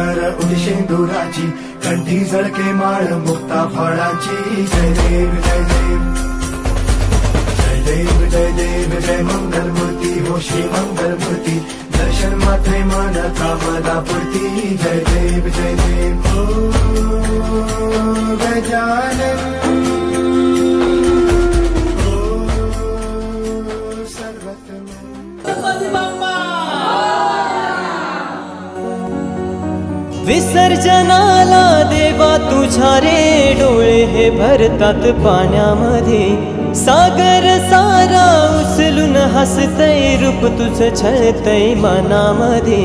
कर उडशेंदुराची, कंठी झळके माळ मुक्ता फळाची. जय देव जय देव जय देव जय देव जय मंगल मूर्ती हो श्री मंगल मूर्ती. दर्शन मात्रे मन कामना पूर्ती. जय देव जय देव हो गजानन हो विसर्जनाला देवा तुझ्या रे डोळे हे भरतात पाण्यामध्ये. सागर सारा उचलून हसतय रूप तुझं छळतय मनामध्ये.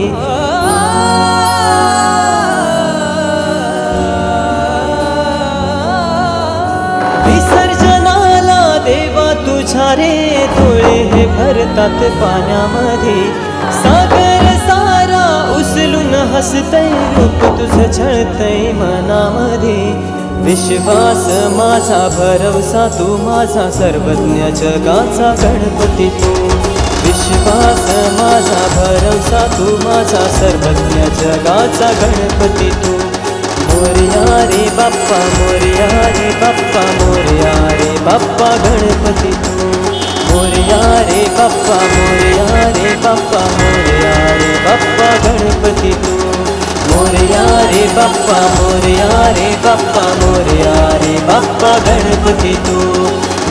विसर्जनाला देवा तुझ्या रे डोळे हे भरतात पाण्यामध्ये. सागर सारा उचलून हसतय रूप तुझं छळतय मनामध्ये. विश्वास माझा भरवसा तू माझा सर्वज्ञ जगाचा गणपती तू. विश्वास माझा भरवसा तू माझा सर्वज्ञ जगाचा गणपती तू. मोरया रे बाप्पा मोरया रे बाप्पा मोरया रे बाप्पा गणपती तू. मोरया रे बाप्पा मोरया रे बाप्पा मोरया रे बाप्पा गणपती तू. मोरया रे बाप्पा मोरया रे बाप्पा मोरया रे बाप्पा गणपती तू.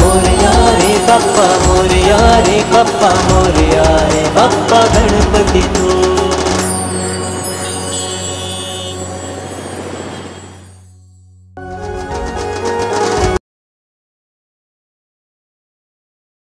मोरया रे बाप्पा मोरया रे बाप्पा मोरया रे बाप्पा गणपती तू.